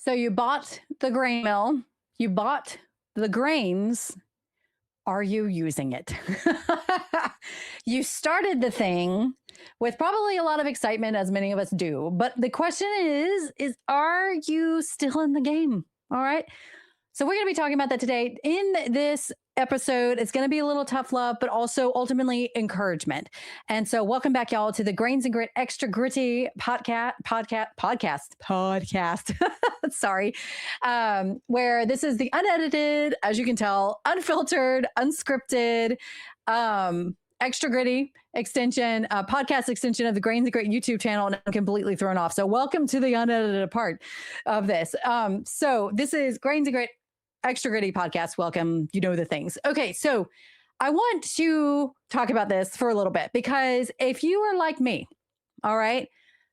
So you bought the grain mill, you bought the grains. Are you using it? You started the thing with probably a lot of excitement, as many of us do. But the question is are you still in the game? All right. So we're going to be talking about that today in this episode. It's going to be a little tough love, but also ultimately encouragement. And so welcome back, y'all, to the Grains and Grit Extra Gritty podcast. Sorry. Where this is the unedited, as you can tell, unfiltered, unscripted, extra gritty extension, podcast extension of the Grains and Grit YouTube channel, and I'm completely thrown off. So welcome to the unedited part of this. So this is Grains and Grit Extra Gritty podcast. Welcome. You know the things. Okay, so I want to talk about this for a little bit because if you are like me, all right,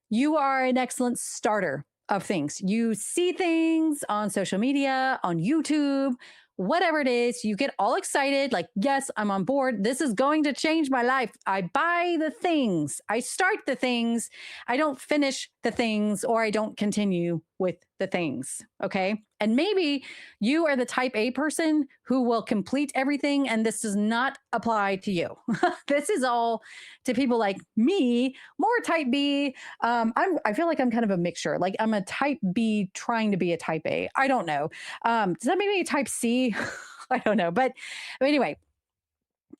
you are an excellent starter of things. You see things on social media, on YouTube, whatever it is, you get all excited, like, yes, I'm on board. This is going to change my life. I buy the things, I start the things, I don't finish the things, or I don't continue with the things. Okay. And maybe you are the type A person who will complete everything, and this does not apply to you. This is all to people like me, more type B. I feel like I'm kind of a mixture. Like I'm a type B trying to be a type A. I don't know. Does that make me a type C? I don't know. But anyway,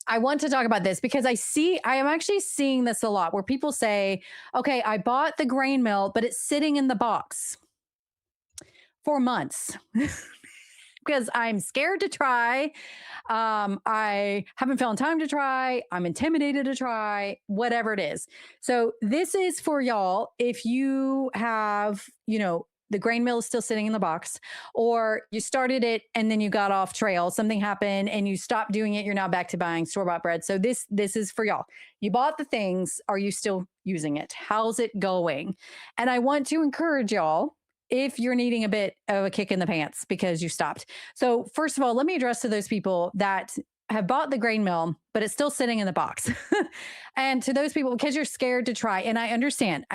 I want to talk about this because I am actually seeing this a lot where people say, okay, I bought the grain mill, but it's sitting in the box for months because I'm scared to try. I haven't found time to try. I'm intimidated to try, whatever it is. So this is for y'all. If you have, the grain mill is still sitting in the box, or you started it and then you got off trail, something happened and you stopped doing it. You're now back to buying store-bought bread. So this is for y'all. You bought the things. Are you still using it? How's it going? And I want to encourage y'all if you're needing a bit of a kick in the pants because you stopped. So first of all, let me address to those people that have bought the grain mill, but it's still sitting in the box. And to those people, because you're scared to try, and I understand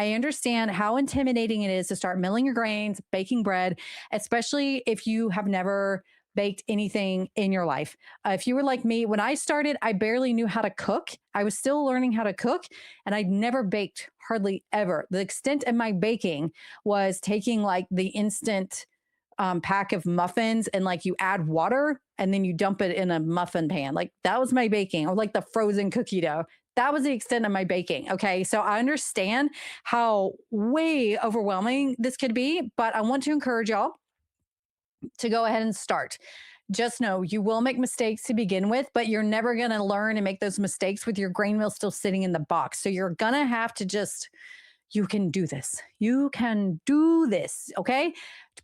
how intimidating it is to start milling your grains, baking bread, especially if you have never baked anything in your life. If you were like me, when I started, I barely knew how to cook. I was still learning how to cook, and I'd never baked hardly ever. The extent of my baking was taking like the instant pack of muffins and like you add water and then you dump it in a muffin pan. Like that was my baking, or like the frozen cookie dough. That was the extent of my baking. Okay. So I understand how way overwhelming this could be, but I want to encourage y'all to go ahead and start. Just know you will make mistakes to begin with, but you're never going to learn and make those mistakes with your grain mill still sitting in the box. So you're going to have to you can do this. You can do this. Okay.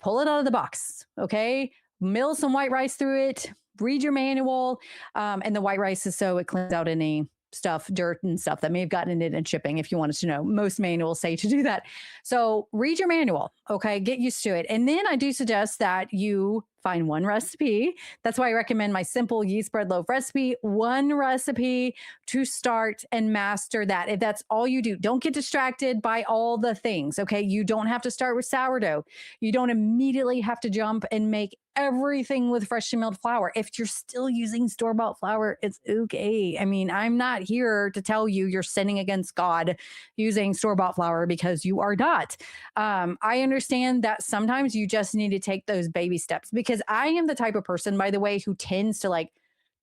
Pull it out of the box. Okay. Mill some white rice through it. Read your manual. And the white rice is so it cleans out any stuff, dirt and stuff that may have gotten in it in shipping. If you wanted to know, most manuals say to do that. So read your manual. Okay. Get used to it. And then I do suggest that you find one recipe. That's why I recommend my simple yeast bread loaf recipe. One recipe to start and master that. If that's all you do, don't get distracted by all the things. Okay. You don't have to start with sourdough. You don't immediately have to jump and make everything with freshly milled flour. If you're still using store-bought flour, it's okay. I mean, I'm not here to tell you you're sinning against God using store-bought flour because you are not. I understand that sometimes you just need to take those baby steps because I am the type of person, by the way, who tends to like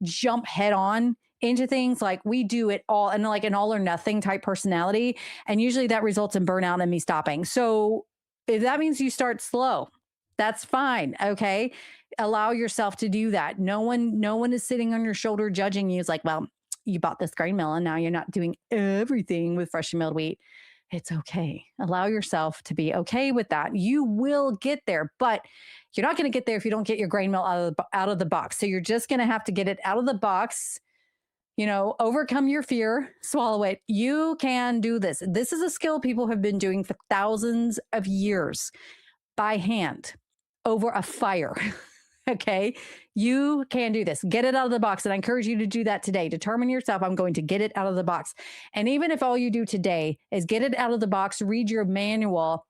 jump head on into things. Like we do it all and like an all or nothing type personality. And usually that results in burnout and me stopping. So if that means you start slow, that's fine. Okay. Allow yourself to do that. No one is sitting on your shoulder judging you. It's like, well, you bought this grain mill and now you're not doing everything with freshly milled wheat. It's okay. Allow yourself to be okay with that. You will get there, but you're not going to get there if you don't get your grain mill out of the box. So you're just going to have to get it out of the box, overcome your fear, swallow it. You can do this. This is a skill people have been doing for thousands of years by hand over a fire. Okay. You can do this. Get it out of the box. And I encourage you to do that today. Determine yourself, I'm going to get it out of the box. And even if all you do today is get it out of the box, read your manual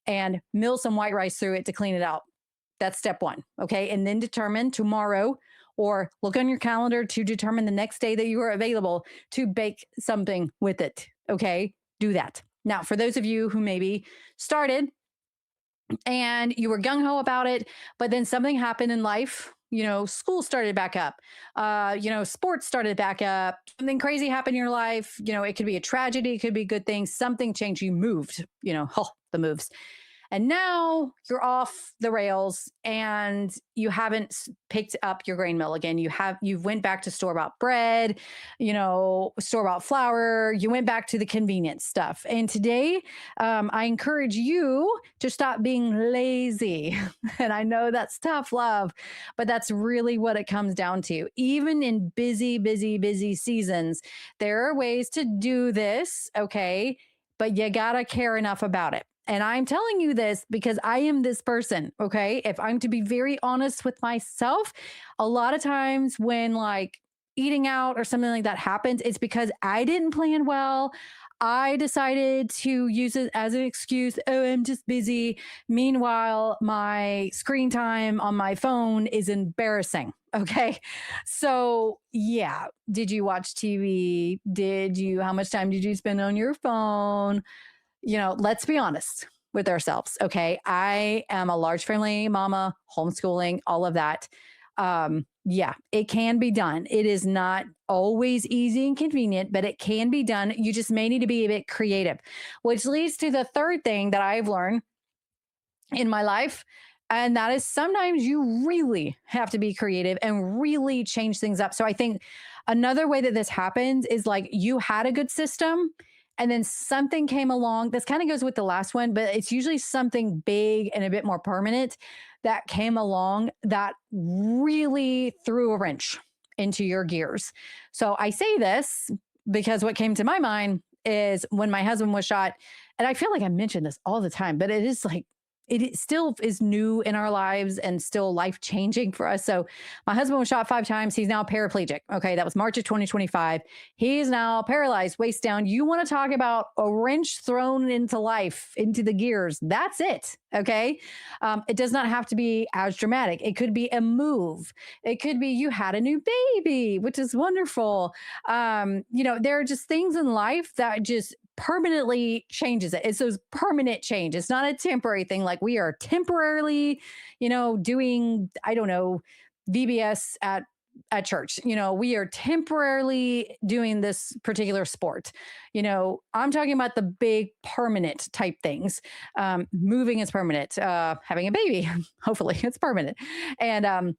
and mill some white rice through it to clean it out. That's step one. Okay. And then determine tomorrow or look on your calendar to determine the next day that you are available to bake something with it. Okay. Do that. Now, for those of you who maybe started and you were gung ho about it, but then something happened in life. School started back up. Sports started back up. Something crazy happened in your life. It could be a tragedy, it could be good things. Something changed. You moved. The moves. And now you're off the rails and you haven't picked up your grain mill again. You've went back to store-bought bread, store-bought flour. You went back to the convenience stuff. And today, I encourage you to stop being lazy. And I know that's tough love, but that's really what it comes down to. Even in busy, busy, busy seasons, there are ways to do this, okay? But you gotta care enough about it. And I'm telling you this because I am this person, okay? If I'm to be very honest with myself, a lot of times when like eating out or something like that happens, it's because I didn't plan well. I decided to use it as an excuse. Oh, I'm just busy. Meanwhile, my screen time on my phone is embarrassing. Okay. So, yeah. Did you watch TV? How much time did you spend on your phone? Let's be honest with ourselves. Okay. I am a large family mama, homeschooling, all of that. Yeah, it can be done. It is not always easy and convenient, but it can be done. You just may need to be a bit creative, which leads to the third thing that I've learned in my life. And that is sometimes you really have to be creative and really change things up. So I think another way that this happens is like you had a good system and then something came along. This kind of goes with the last one, but it's usually something big and a bit more permanent that came along that really threw a wrench into your gears. So I say this because what came to my mind is when my husband was shot, and I feel like I mention this all the time, but it is like, it still is new in our lives and still life changing for us. So my husband was shot 5 times. He's now paraplegic. Okay. That was March of 2025. He's now paralyzed, waist down. You want to talk about a wrench thrown into life, into the gears. That's it. Okay. It does not have to be as dramatic. It could be a move. It could be you had a new baby, which is wonderful. There are just things in life that just permanently changes it. It's those permanent change. It's not a temporary thing. Like we are temporarily, doing, I don't know, VBS at church. We are temporarily doing this particular sport. I'm talking about the big permanent type things. Moving is permanent. Having a baby, hopefully it's permanent. And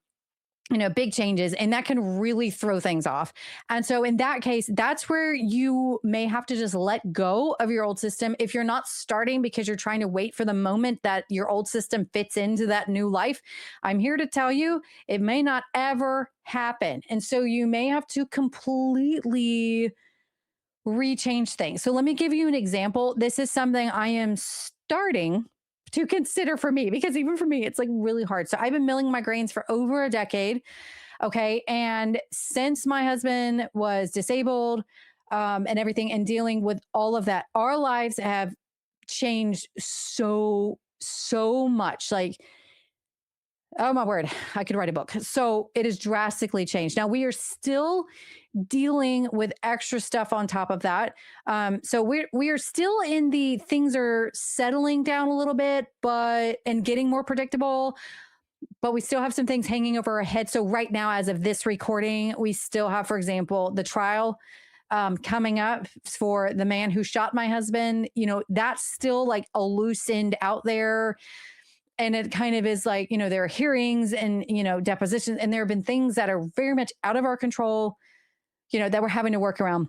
big changes, and that can really throw things off. And so in that case, that's where you may have to just let go of your old system. If you're not starting because you're trying to wait for the moment that your old system fits into that new life, I'm here to tell you it may not ever happen. And so you may have to completely rechange things. So let me give you an example. This is something I am starting to consider for me because even for me, it's like really hard. So I've been milling my grains for over a decade. Okay. And since my husband was disabled and everything and dealing with all of that, our lives have changed so much. Like, oh my word, I could write a book. So it has drastically changed. Now we are still dealing with extra stuff on top of that. So we are still in the things are settling down a little bit, and getting more predictable. But we still have some things hanging over our head. So right now, as of this recording, we still have, for example, the trial coming up for the man who shot my husband. That's still like a loose end out there. And it kind of is like, there are hearings and, depositions, and there have been things that are very much out of our control, that we're having to work around.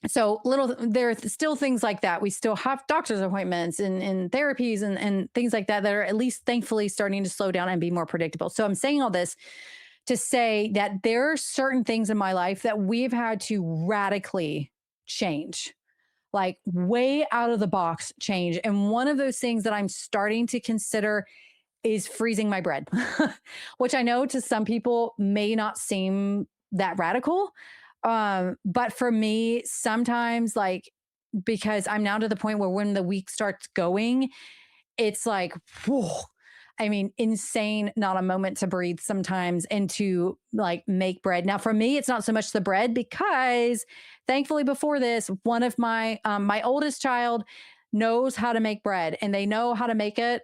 So there are still things like that. We still have doctor's appointments and therapies and things like that are at least thankfully starting to slow down and be more predictable. So I'm saying all this to say that there are certain things in my life that we've had to radically change, like way out of the box change. And one of those things that I'm starting to consider is freezing my bread, which I know to some people may not seem that radical. But for me, sometimes like, because I'm now to the point where when the week starts going, it's like, whew, I mean, insane, not a moment to breathe sometimes and to like make bread. Now, for me, it's not so much the bread because thankfully before this, one of my oldest child knows how to make bread and they know how to make it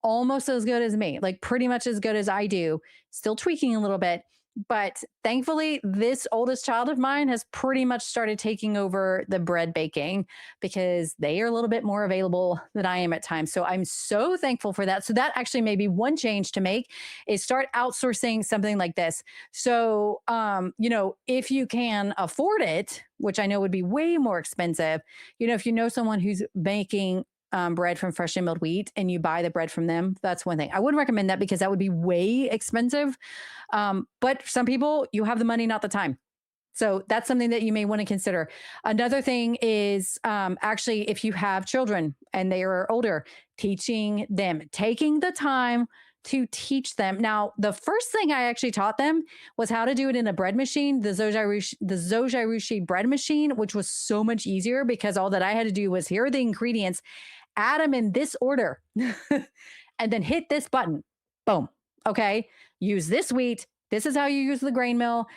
almost as good as me, like pretty much as good as I do, still tweaking a little bit. But thankfully, this oldest child of mine has pretty much started taking over the bread baking because they are a little bit more available than I am at times. So I'm so thankful for that. So that actually may be one change to make is start outsourcing something like this. So if you can afford it, which I know would be way more expensive, if you know someone who's making bread from freshly milled wheat and you buy the bread from them, that's one thing. I wouldn't recommend that because that would be way expensive. But for some people, you have the money, not the time. So that's something that you may want to consider. Another thing is actually, if you have children and they are older, teaching them, taking the time to teach them. Now, the first thing I actually taught them was how to do it in a bread machine, the Zojairushi bread machine, which was so much easier because all that I had to do was here are the ingredients, add them in this order, and then hit this button. Boom. Okay. Use this wheat. This is how you use the grain mill,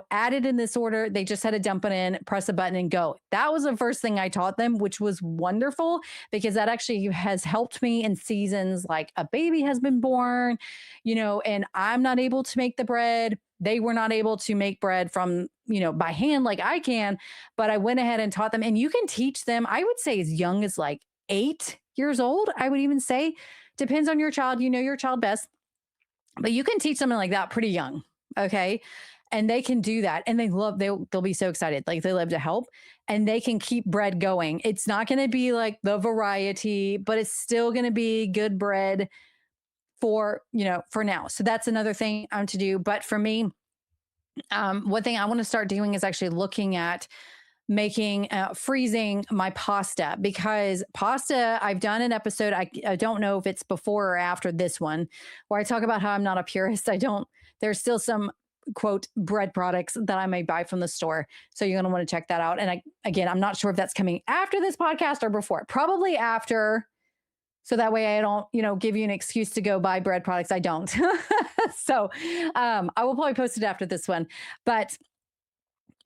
add it in this order. They just had to dump it in, press a button and go. That was the first thing I taught them, which was wonderful because that actually has helped me in seasons like a baby has been born, and I'm not able to make the bread. They were not able to make bread from, by hand like I can, but I went ahead and taught them. And you can teach them, I would say as young as like 8 years old, I would even say. Depends on your child. You know your child best. But you can teach something like that pretty young, okay? And they can do that, and they'll be so excited, like they love to help, and they can keep bread going. It's not going to be like the variety, but it's still going to be good bread for now. So that's another thing to do. But for me, one thing I want to start doing is actually looking at making freezing my pasta because pasta I've done an episode I don't know if it's before or after this one where I talk about how I'm not a purist. There's still some quote bread products that I may buy from the store, so you're going to want to check that out. And I'm not sure if that's coming after this podcast or before, probably after, so that way I don't give you an excuse to go buy bread products. I don't. So I will probably post it after this one. But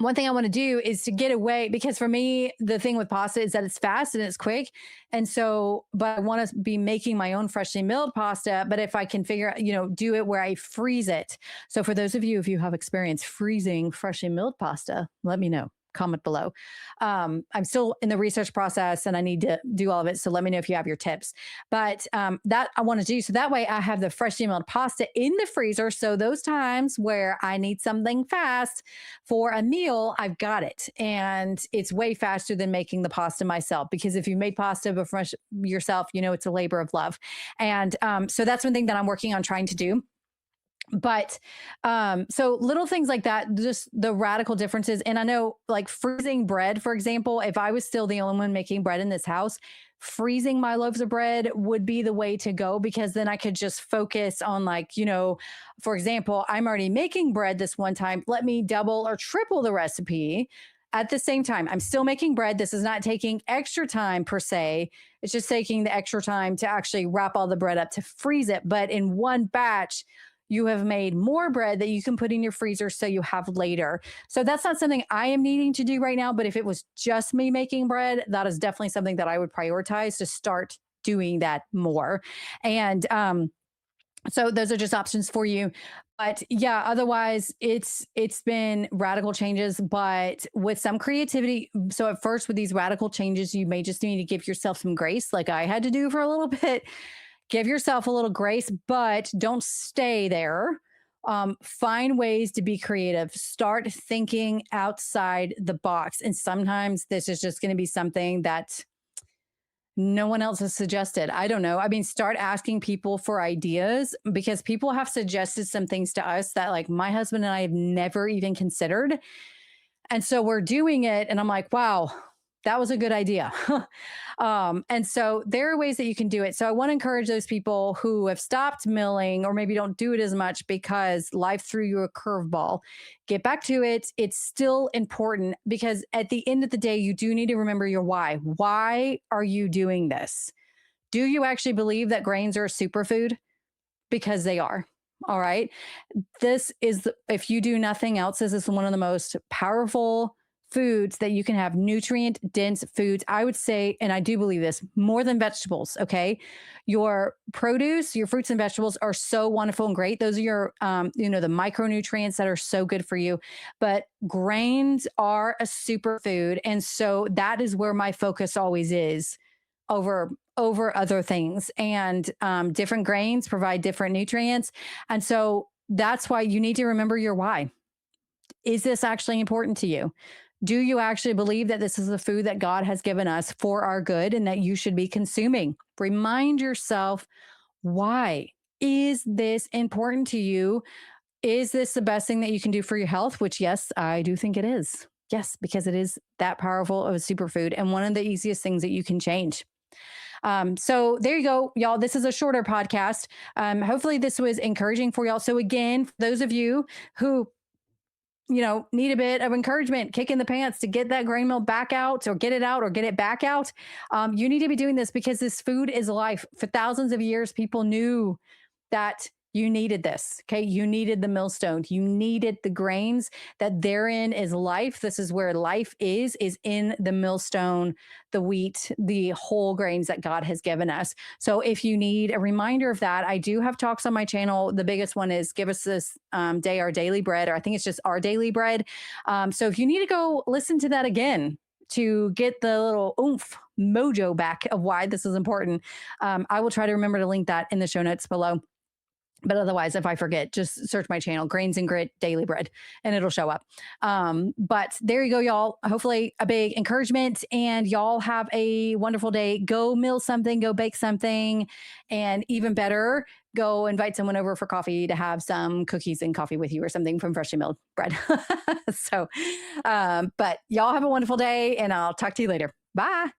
one thing I want to do is to get away because for me, the thing with pasta is that it's fast and it's quick. And so, but I want to be making my own freshly milled pasta. But if I can do it where I freeze it. So for those of you, if you have experience freezing freshly milled pasta, let me know. Comment below. I'm still in the research process and I need to do all of it. So let me know if you have your tips. But that I want to do. So that way I have the freshly milled pasta in the freezer. So those times where I need something fast for a meal, I've got it. And it's way faster than making the pasta myself. Because if you made pasta before yourself, it's a labor of love. And so that's one thing that I'm working on trying to do. But so little things like that, just the radical differences. And I know like freezing bread, for example, if I was still the only one making bread in this house, freezing my loaves of bread would be the way to go because then I could just focus on for example, I'm already making bread this one time. Let me double or triple the recipe at the same time. I'm still making bread. This is not taking extra time per se. It's just taking the extra time to actually wrap all the bread up to freeze it. But in one batch, you have made more bread that you can put in your freezer so you have later. So that's not something I am needing to do right now. But if it was just me making bread, that is definitely something that I would prioritize to start doing that more. And so those are just options for you. But yeah, otherwise it's been radical changes, but with some creativity. So at first with these radical changes, you may just need to give yourself some grace like I had to do for a little bit. Give yourself a little grace, but don't stay there. Find ways to be creative. Start thinking outside the box. And sometimes this is just going to be something that no one else has suggested. I don't know. I mean, start asking people for ideas because people have suggested some things to us that like my husband and I have never even considered. And so we're doing it. And I'm like, wow, that was a good idea. And so there are ways that you can do it. So I want to encourage those people who have stopped milling or maybe don't do it as much because life threw you a curveball. Get back to it. It's still important because at the end of the day, you do need to remember your why. Why are you doing this? Do you actually believe that grains are a superfood? Because they are. All right. This is, if you do nothing else, this is one of the most powerful foods that you can have, nutrient dense foods. I would say, and I do believe this, more than vegetables. Okay. Your produce, your fruits and vegetables are so wonderful and great. Those are your, the micronutrients that are so good for you. But grains are a superfood. And so that is where my focus always is over other things. And different grains provide different nutrients. And so that's why you need to remember your why. Is this actually important to you? Do you actually believe that this is the food that God has given us for our good and that you should be consuming? Remind yourself, why is this important to you? Is this the best thing that you can do for your health? Which, yes, I do think it is. Yes, because it is that powerful of a superfood and one of the easiest things that you can change. So there you go, y'all. This is a shorter podcast. Hopefully this was encouraging for y'all. So again, for those of you who need a bit of encouragement, kick in the pants to get that grain mill back out or get it out or get it back out. You need to be doing this because this food is life. For thousands of years, people knew that you needed this. Okay. You needed the millstone. You needed the grains, that therein is life. This is where life is in the millstone, the wheat, the whole grains that God has given us. So if you need a reminder of that, I do have talks on my channel. The biggest one is Give Us This Day Our Daily Bread, or I think it's just Our Daily Bread. So if you need to go listen to that again, to get the little oomph mojo back of why this is important, I will try to remember to link that in the show notes below. But otherwise, if I forget, just search my channel, Grains and Grit Daily Bread, and it'll show up. But there you go, y'all. Hopefully a big encouragement, and y'all have a wonderful day. Go mill something, go bake something, and even better, go invite someone over for coffee to have some cookies and coffee with you or something from freshly milled bread. But y'all have a wonderful day, and I'll talk to you later. Bye.